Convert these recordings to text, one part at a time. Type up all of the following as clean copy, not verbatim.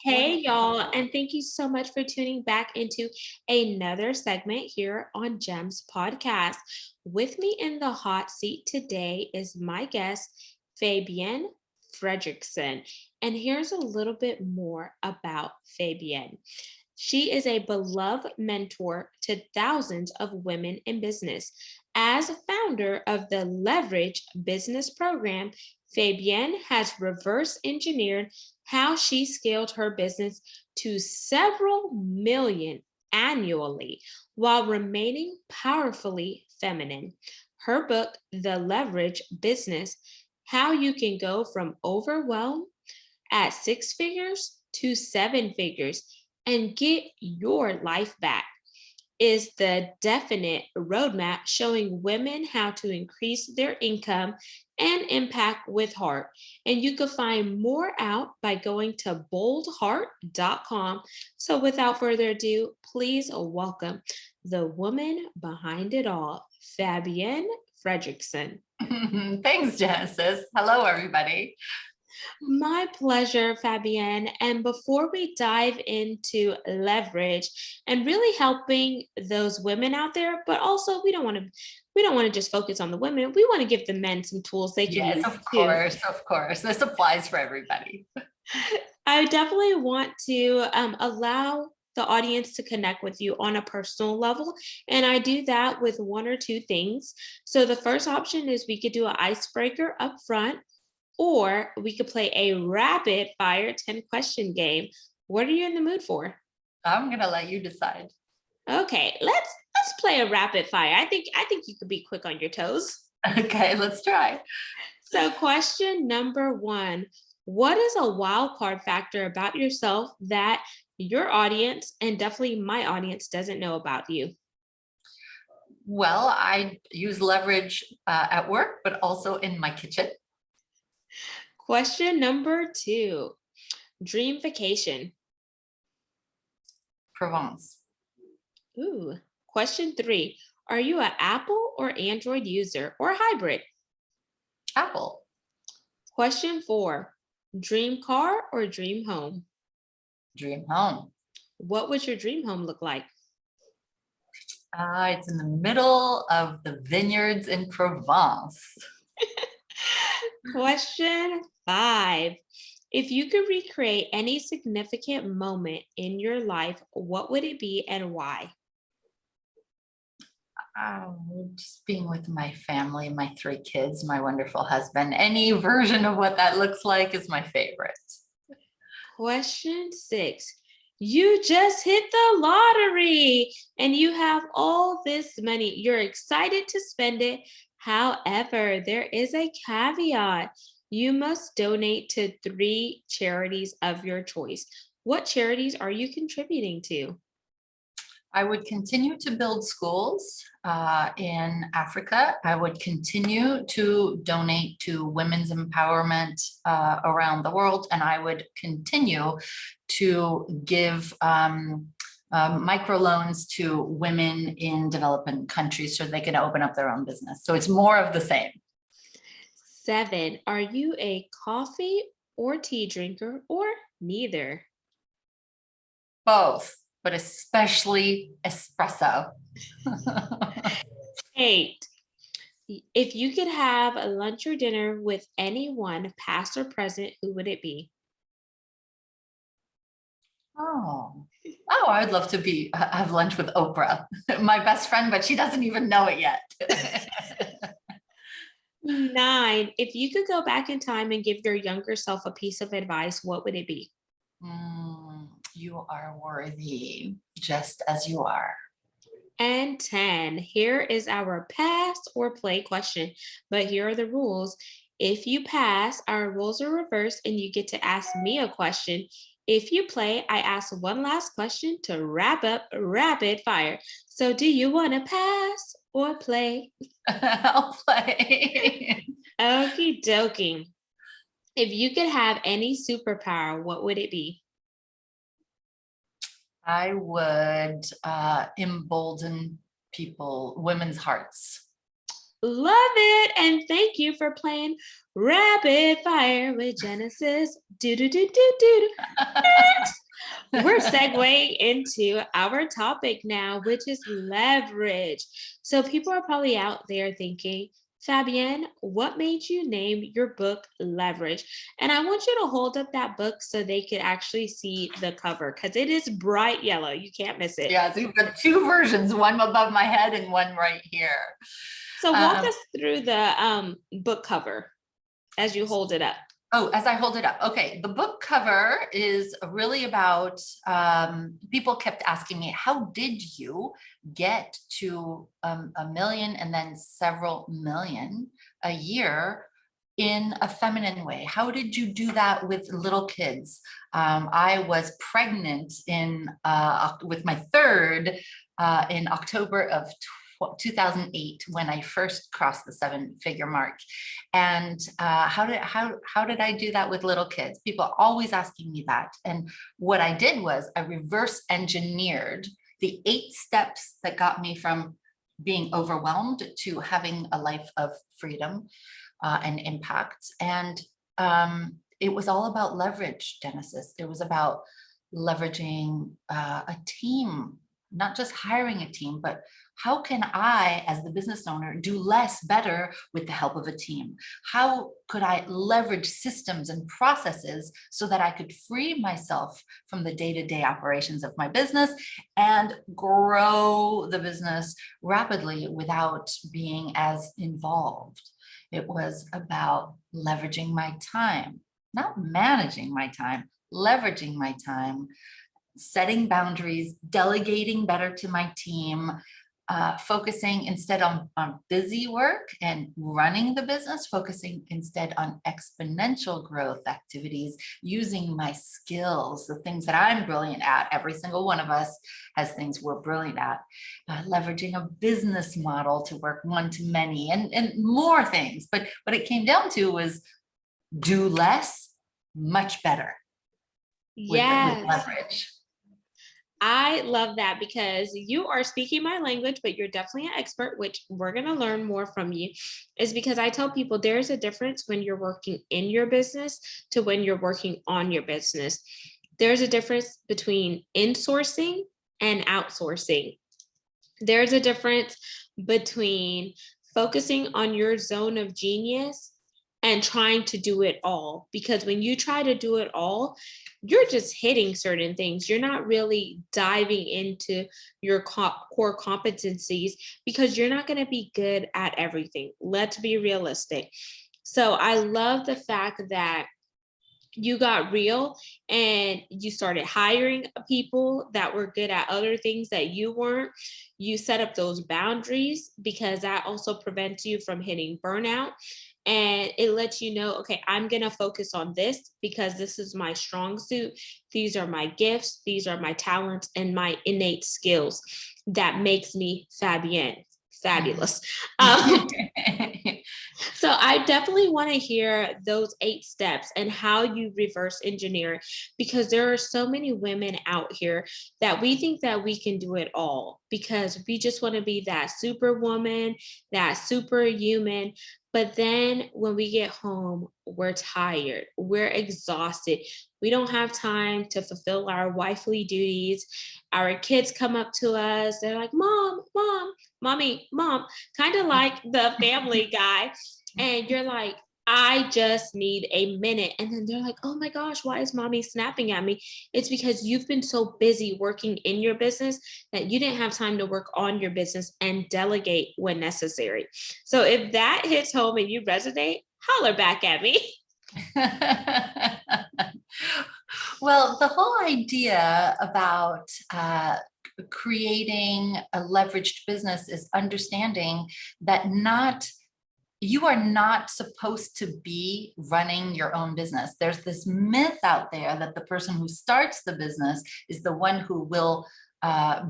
Hey, y'all, and thank you so much for tuning back into another segment here on Gems Podcast. With me in the hot seat today is my guest, Fabienne Fredrickson. And here's a little bit more about Fabienne. She is a beloved mentor to thousands of women in business. As founder of the Leverage Business Program, Fabienne has reverse engineered how she scaled her business to several million annually while remaining powerfully feminine. Her book, The Leverage Business, How You Can Go from Overwhelmed at six figures to seven figures and get your life back, is the definite roadmap showing women how to increase their income and impact with heart. And you can find more out by going to boldheart.com. So without further ado, please welcome the woman behind it all, Fabienne Fredrickson. Thanks, Genesis. Hello, everybody. My pleasure, Fabienne. And before we dive into leverage and really helping those women out there, but also we don't want to just focus on the women. We want to give the men some tools they can use. Yes, of course. This applies for everybody. I definitely want to allow the audience to connect with you on a personal level. And I do that with one or two things. So the first option is we could do an icebreaker up front, or we could play a rapid fire 10-question game. What are you in the mood for? I'm gonna let you decide. Okay, let's play a rapid fire. I think you could be quick on your toes. Okay, let's try. So question number one, what is a wild card factor about yourself that your audience, and definitely my audience, doesn't know about you? Well, I use leverage at work, but also in my kitchen. Question number two, dream vacation. Provence. Ooh. Question three, are you an Apple or Android user or hybrid? Apple. Question four, dream car or dream home? Dream home. What would your dream home look like? It's in the middle of the vineyards in Provence. Question five, if you could recreate any significant moment in your life, what would it be and why? Just being with my family, my three kids, my wonderful husband. Any version of what that looks like is my favorite. Question six, you just hit the lottery and you have all this money. You're excited to spend it. However, there is a caveat. You must donate to 3 charities of your choice. What charities are you contributing to? I would continue to build schools in Africa. I would continue to donate to women's empowerment around the world. And I would continue to give microloans to women in developing countries so they can open up their own business. So it's more of the same. 7, are you a coffee or tea drinker or neither? Both, but especially espresso. 8, if you could have a lunch or dinner with anyone, past or present, who would it be? Oh, I would love to have lunch with Oprah, my best friend, but she doesn't even know it yet. 9, if you could go back in time and give your younger self a piece of advice, what would it be? You are worthy just as you are. And 10, here is our pass or play question, but here are the rules. If you pass, our rules are reversed and you get to ask me a question. If you play, I ask one last question to wrap up rapid fire. So do you want to pass or play? I'll play. Okie dokie. If you could have any superpower, what would it be? I would embolden women's hearts. Love it. And thank you for playing Rapid Fire with Genesis. Do do do do do. We're segueing into our topic now, which is leverage. So people are probably out there thinking, Fabienne, what made you name your book Leverage? And I want you to hold up that book so they could actually see the cover because it is bright yellow. You can't miss it. Yeah, so you've got two versions, one above my head and one right here. So walk us through the book cover as you hold it up. Oh, as I hold it up. Okay. The book cover is really about, people kept asking me, how did you get to a million and then several million a year in a feminine way? How did you do that with little kids? I was pregnant with my third in October of 2008 when I first crossed the 7-figure mark. And how did I do that with little kids? People are always asking me that. And what I did was I reverse engineered the 8 steps that got me from being overwhelmed to having a life of freedom and impact. And it was all about leverage, Genesis. It was about leveraging a team, not just hiring a team, but how can I, as the business owner, do less better with the help of a team? How could I leverage systems and processes so that I could free myself from the day-to-day operations of my business and grow the business rapidly without being as involved? It was about leveraging my time, not managing my time, leveraging my time, setting boundaries, delegating better to my team, focusing instead on busy work and running the business, focusing instead on exponential growth activities, using my skills, the things that I'm brilliant at. Every single one of us has things we're brilliant at, leveraging a business model to work one-to-many and more things. But what it came down to was do less, much better with leverage. I love that because you are speaking my language, but you're definitely an expert, which we're going to learn more from you. Is because I tell people there's a difference when you're working in your business to when you're working on your business. There's a difference between insourcing and outsourcing. There's a difference between focusing on your zone of genius and trying to do it all. Because when you try to do it all, you're just hitting certain things. You're not really diving into your core competencies because you're not going to be good at everything. Let's be realistic. So I love the fact that you got real and you started hiring people that were good at other things that you weren't. You set up those boundaries because that also prevents you from hitting burnout. And it lets you know, okay, I'm going to focus on this because this is my strong suit. These are my gifts. These are my talents and my innate skills that makes me Fabienne. Fabulous. So I definitely want to hear those 8 steps and how you reverse engineer, because there are so many women out here that we think that we can do it all because we just want to be that superwoman, that superhuman. But then when we get home, we're tired, we're exhausted. We don't have time to fulfill our wifely duties. Our kids come up to us. They're like, Mom, Mom, Mommy, Mom, kind of like the Family Guy. And you're like, I just need a minute. And then they're like, oh my gosh, why is Mommy snapping at me? It's because you've been so busy working in your business that you didn't have time to work on your business and delegate when necessary. So if that hits home and you resonate, holler back at me. Well, the whole idea about creating a leveraged business is understanding that you are not supposed to be running your own business. There's this myth out there that the person who starts the business is the one who will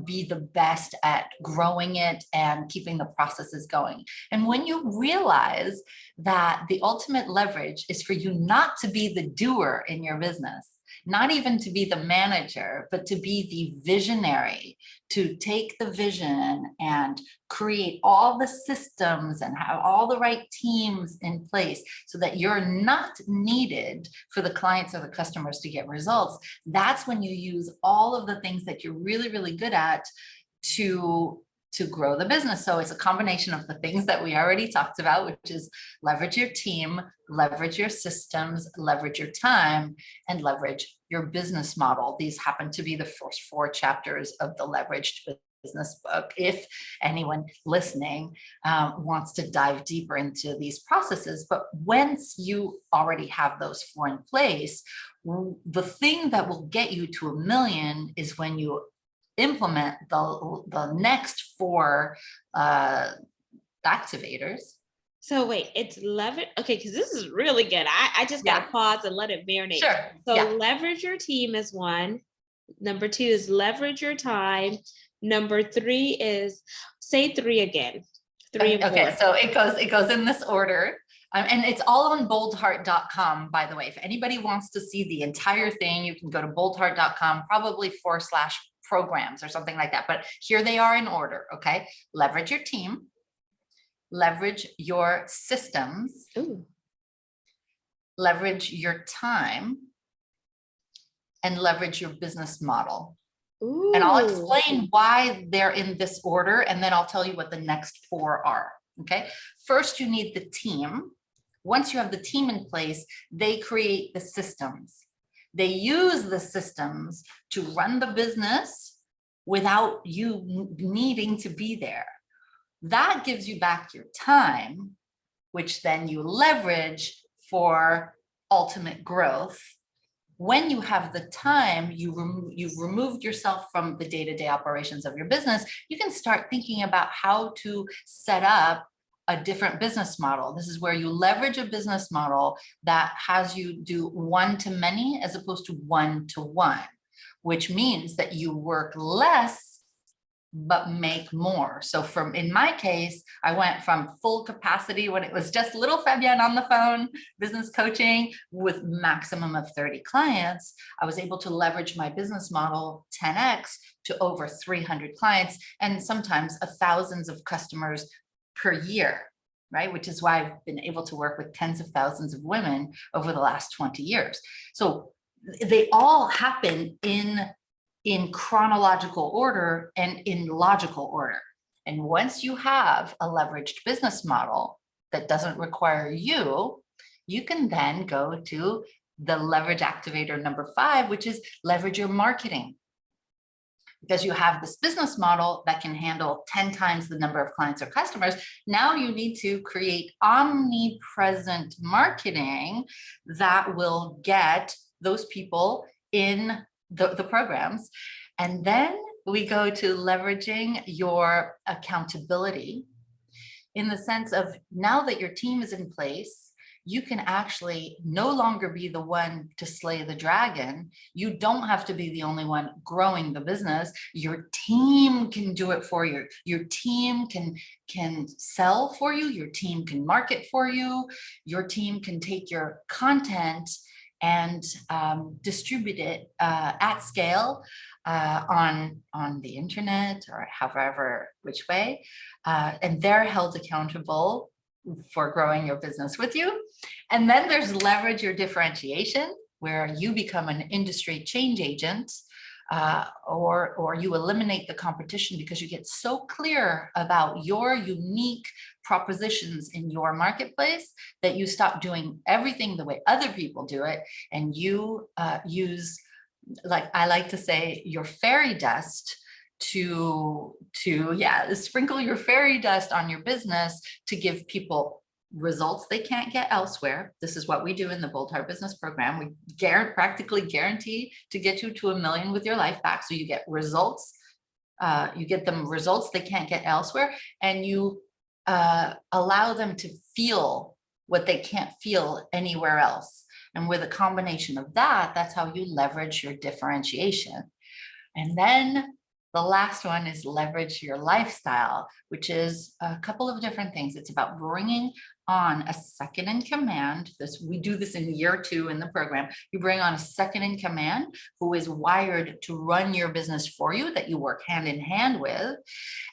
be the best at growing it and keeping the processes going. And when you realize that the ultimate leverage is for you not to be the doer in your business, not even to be the manager, but to be the visionary, to take the vision and create all the systems and have all the right teams in place so that you're not needed for the clients or the customers to get results. That's when you use all of the things that you're really, really good at to grow the business. So it's a combination of the things that we already talked about, which is leverage your team, leverage your systems, leverage your time, and leverage your business model. These happen to be the first 4 chapters of the Leveraged Business book. If anyone listening wants to dive deeper into these processes, but once you already have those 4 in place, the thing that will get you to $1 million is when you implement the next 4 activators. So wait, it's leverage. Okay, because this is really good. I just got to pause and let it marinate. Sure. So leverage your team is 1. Number 2 is leverage your time. Number 3 is, say 3 again. 3 and 4. Okay, so it goes in this order. And it's all on boldheart.com, by the way. If anybody wants to see the entire thing, you can go to boldheart.com, probably /programs or something like that. But here they are in order, okay? Leverage your team, leverage your systems, leverage your time, and leverage your business model. Ooh. And I'll explain why they're in this order, and then I'll tell you what the next 4 are, okay? First, you need the team. Once you have the team in place, they create the systems. They use the systems to run the business without you needing to be there. That gives you back your time, which then you leverage for ultimate growth. When you have the time, you've removed yourself from the day-to-day operations of your business, you can start thinking about how to set up a different business model. This is where you leverage a business model that has you do one-to-many as opposed to one-to-one, which means that you work less but make more. So in my case, I went from full capacity when it was just little Fabienne on the phone, business coaching with maximum of 30 clients. I was able to leverage my business model 10x to over 300 clients and sometimes thousands of customers per year, right? Which is why I've been able to work with tens of thousands of women over the last 20 years. So they all happen in chronological order and in logical order. And once you have a leveraged business model that doesn't require you, you can then go to the leverage activator number 5, which is leverage your marketing. Because you have this business model that can handle 10 times the number of clients or customers. Now you need to create omnipresent marketing that will get those people in the programs. And then we go to leveraging your accountability in the sense of now that your team is in place, you can actually no longer be the one to slay the dragon. You don't have to be the only one growing the business. Your team can do it for you. Your team can sell for you. Your team can market for you. Your team can take your content and distribute it at scale on the internet or however which way. And they're held accountable for growing your business with you. And then there's leverage your differentiation, where you become an industry change agent, or you eliminate the competition because you get so clear about your unique propositions in your marketplace that you stop doing everything the way other people do it, and you use, like I like to say, your fairy dust to sprinkle your fairy dust on your business to give people results they can't get elsewhere. This is what we do in the Bold Heart Business Program. We practically guarantee to get you to $1 million with your life back. So you get results, you get them results they can't get elsewhere, and you allow them to feel what they can't feel anywhere else. And with a combination of that, that's how you leverage your differentiation. And then The last one is leverage your lifestyle, which is a couple of different things. It's about bringing on a second in command. We do this in year 2 in the program. You bring on a second in command who is wired to run your business for you, that you work hand in hand with.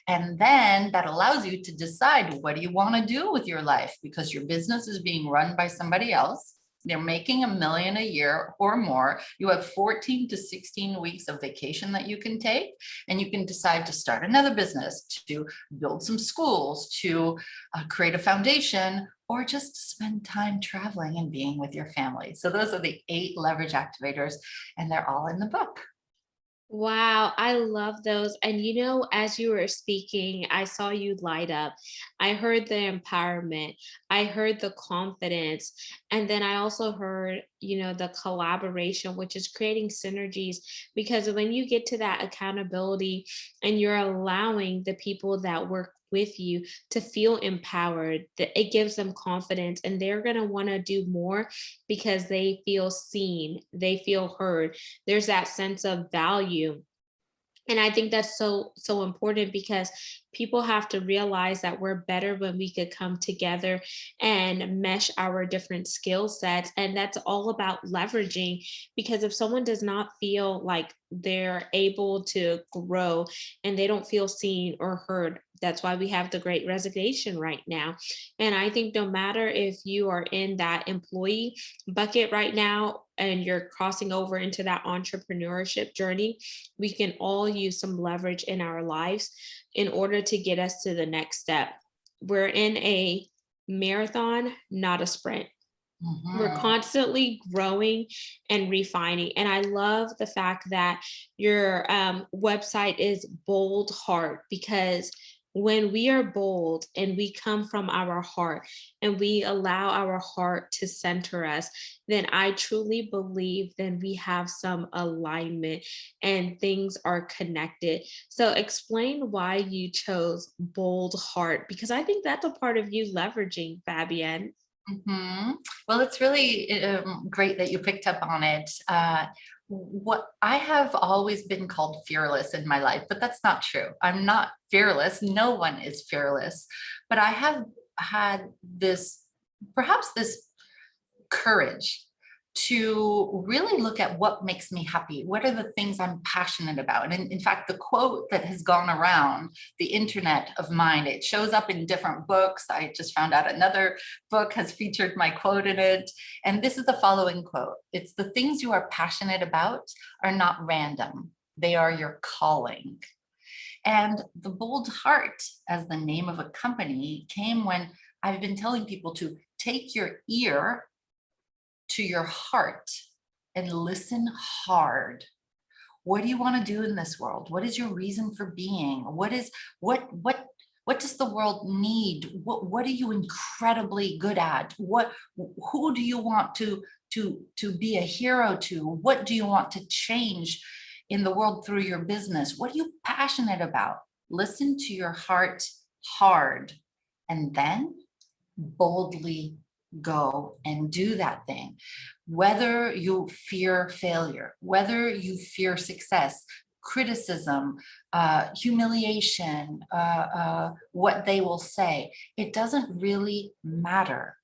And then that allows you to decide, what do you want to do with your life? Because your business is being run by somebody else. They're making $1 million a year or more. You have 14 to 16 weeks of vacation that you can take, and you can decide to start another business, to build some schools, to create a foundation, or just to spend time traveling and being with your family. So those are the 8 leverage activators, and they're all in the book. Wow, I love those. And as you were speaking, I saw you light up. I heard the empowerment, I heard the confidence, and then I also heard, the collaboration, which is creating synergies. Because when you get to that accountability and you're allowing the people that work with you to feel empowered, that it gives them confidence and they're going to want to do more because they feel seen, they feel heard. There's that sense of value. And I think that's so important, because people have to realize that we're better when we could come together and mesh our different skill sets. And that's all about leveraging, because if someone does not feel like they're able to grow and they don't feel seen or heard, that's why we have the great resignation right now. And I think no matter if you are in that employee bucket right now and you're crossing over into that entrepreneurship journey, we can all use some leverage in our lives in order to get us to the next step. We're in a marathon, not a sprint. We're Mhm. constantly growing and refining. And I love the fact that your website is Bold Heart, because when we are bold and we come from our heart and we allow our heart to center us, then I truly believe then we have some alignment and things are connected. So explain why you chose Bold Heart, because I think that's a part of you leveraging, Fabienne. Well, it's really great that you picked up on it. What I have always been called fearless in my life, but that's not true. I'm not fearless. No one is fearless, but I have had perhaps this courage to really look at what makes me happy. What are the things I'm passionate about? And in fact, the quote that has gone around the internet of mine, it shows up in different books. I just found out another book has featured my quote in it. And this is the following quote. It's: the things you are passionate about are not random. They are your calling. And the Bold Heart, as the name of a company, came when I've been telling people to take your ear to your heart and listen hard. What do you want to do in this world? What is your reason for being? What does the world need? What are you incredibly good at? Who do you want to be a hero to? What do you want to change in the world through your business? What are you passionate about? Listen to your heart hard, and then boldly go and do that thing. Whether you fear failure, whether you fear success, criticism, humiliation, what they will say, it doesn't really matter.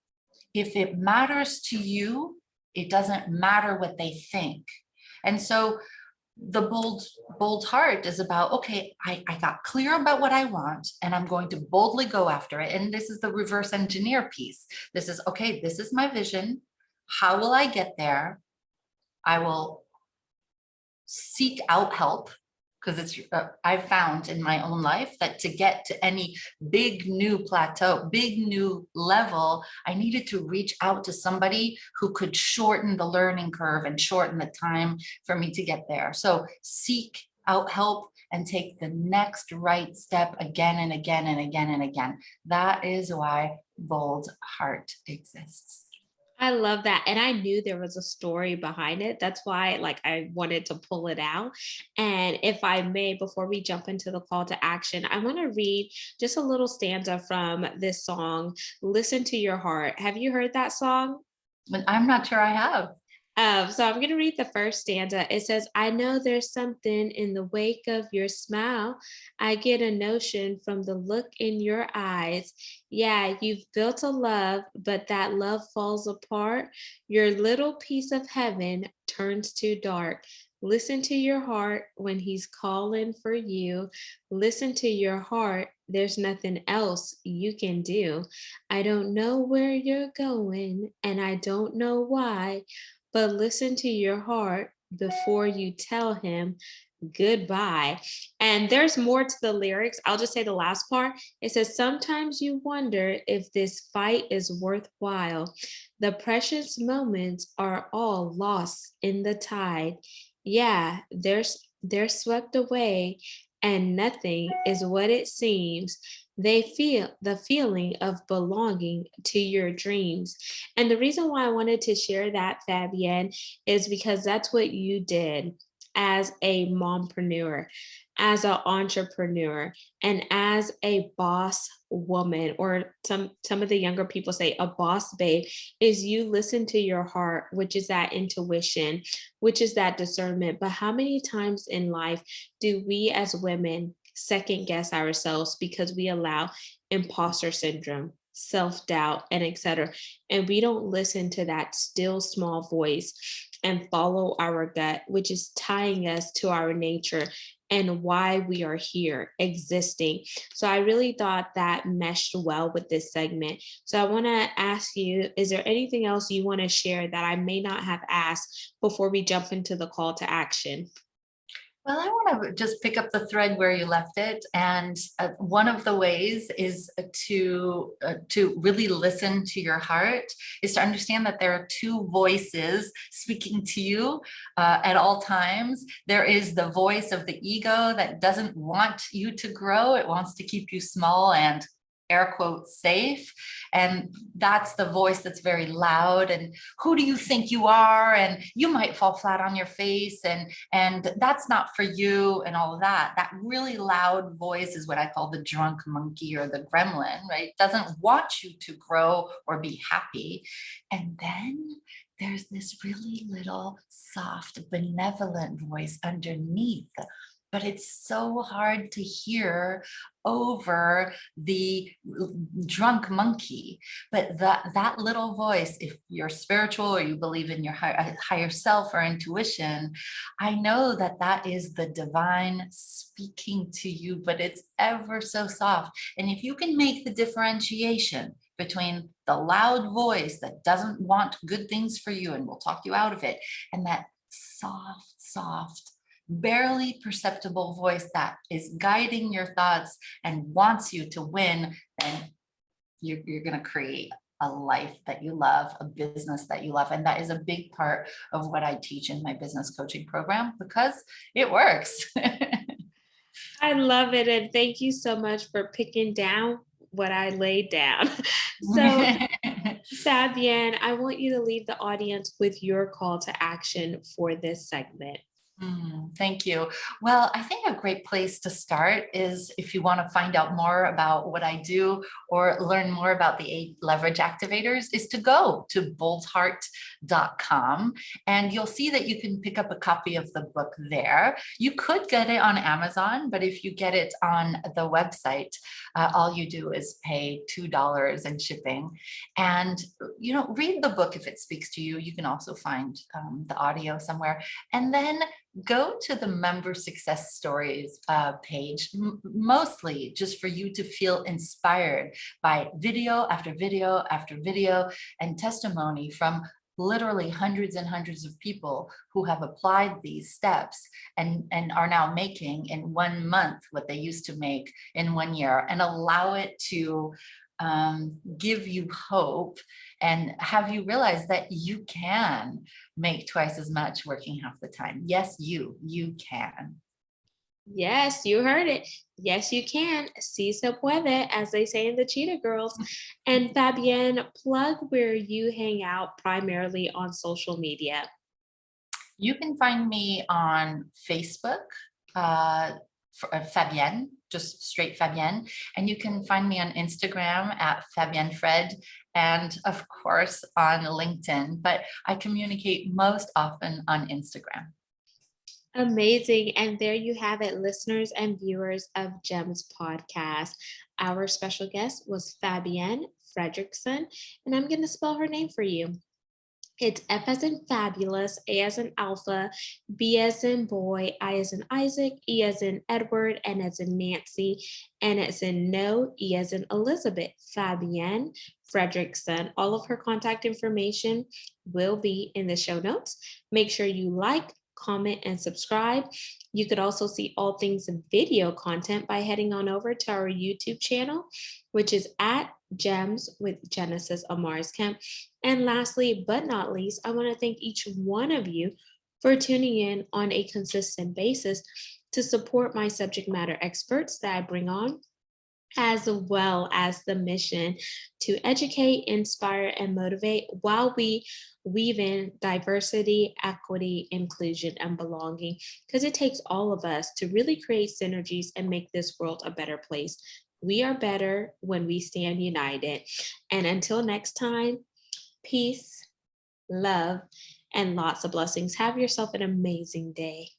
If it matters to you, it doesn't matter what they think. And so the bold heart is about, okay, I got clear about what I want and I'm going to boldly go after it. And this is the reverse engineer piece. This is, okay, this is my vision. How will I get there? I will seek out help, because it's I've found in my own life that to get to any big new plateau, big new level, I needed to reach out to somebody who could shorten the learning curve and shorten the time for me to get there. So seek out help and take the next right step again and again and again and again. That is why Bold Heart exists. I love that. And I knew there was a story behind it. That's why I wanted to pull it out. And if I may, before we jump into the call to action, I want to read just a little stanza from this song, Listen to Your Heart. Have you heard that song? But I'm not sure I have. So I'm going to read the first stanza. It says, I know there's something in the wake of your smile. I get a notion from the look in your eyes. Yeah, you've built a love, but that love falls apart. Your little piece of heaven turns to dark. Listen to your heart when he's calling for you. Listen to your heart. There's nothing else you can do. I don't know where you're going, and I don't know why, but listen to your heart before you tell him goodbye. And there's more to the lyrics. I'll just say the last part. It says, sometimes you wonder if this fight is worthwhile. The precious moments are all lost in the tide. Yeah, they're swept away, and nothing is what it seems. They feel the feeling of belonging to your dreams. And the reason why I wanted to share that, Fabienne, is because that's what you did as a mompreneur, as an entrepreneur, and as a boss woman, or some of the younger people say a boss babe, is you listen to your heart, which is that intuition, which is that discernment. But how many times in life do we as women second guess ourselves because we allow imposter syndrome, self-doubt, and etc., and we don't listen to that still small voice and follow our gut, which is tying us to our nature and why we are here existing. So I really thought that meshed well with this segment. So I want to ask you, is there anything else you want to share that I may not have asked before we jump into the call to action? Well, I want to just pick up the thread where you left it, and one of the ways is to really listen to your heart, is to understand that there are two voices speaking to you at all times. There is the voice of the ego that doesn't want you to grow; it wants to keep you small and air quotes safe, and that's the voice that's very loud and who do you think you are, and you might fall flat on your face, and that's not for you, and all of that. That really loud voice is what I call the drunk monkey or the gremlin, right? Doesn't want you to grow or be happy. And then there's this really little soft benevolent voice underneath, but it's so hard to hear over the drunk monkey. But that little voice, if you're spiritual or you believe in your higher self or intuition, I know that that is the divine speaking to you, but it's ever so soft. And if you can make the differentiation between the loud voice that doesn't want good things for you and will talk you out of it, and that soft, barely perceptible voice that is guiding your thoughts and wants you to win, then you're going to create a life that you love, a business that you love. And that is a big part of what I teach in my business coaching program, because it works. I love it. And thank you so much for picking down what I laid down. So, Fabienne, I want you to leave the audience with your call to action for this segment. Thank you. Well, I think a great place to start is, if you want to find out more about what I do or learn more about the 8 leverage activators, is to go to boldheart.com, and you'll see that you can pick up a copy of the book there. You could get it on Amazon, but if you get it on the website, all you do is pay $2 in shipping. And, read the book if it speaks to you. You can also find the audio somewhere. And then go to the member success stories page, mostly just for you to feel inspired by video after video after video and testimony from literally hundreds and hundreds of people who have applied these steps and are now making in 1 month what they used to make in 1 year, and allow it to give you hope and have you realize that you can make twice as much working half the time. Yes, you can. Yes, you heard it. Yes, you can. Si se puede, as they say in the Cheetah Girls. And Fabienne, plug where you hang out primarily on social media. You can find me on Facebook, uh, Fabienne, just straight Fabienne. And you can find me on Instagram at Fabienne Fred, and of course on LinkedIn, but I communicate most often on Instagram. Amazing. And there you have it, listeners and viewers of GEMS podcast. Our special guest was Fabienne Fredrickson, and I'm going to spell her name for you. It's F as in fabulous, A as in alpha, B as in boy, I as in Isaac, E as in Edward, N as in Nancy, N as in no, E as in Elizabeth. Fabienne Fredrickson. All of her contact information will be in the show notes. Make sure you like, comment, and subscribe. You could also see all things video content by heading on over to our YouTube channel, which is at Gems with Genesis Amaris Kemp. And lastly, but not least, I want to thank each one of you for tuning in on a consistent basis to support my subject matter experts that I bring on, as well as the mission to educate, inspire, and motivate while we weave in diversity, equity, inclusion, and belonging, because it takes all of us to really create synergies and make this world a better place. We are better when we stand united. And until next time, peace, love, and lots of blessings. Have yourself an amazing day.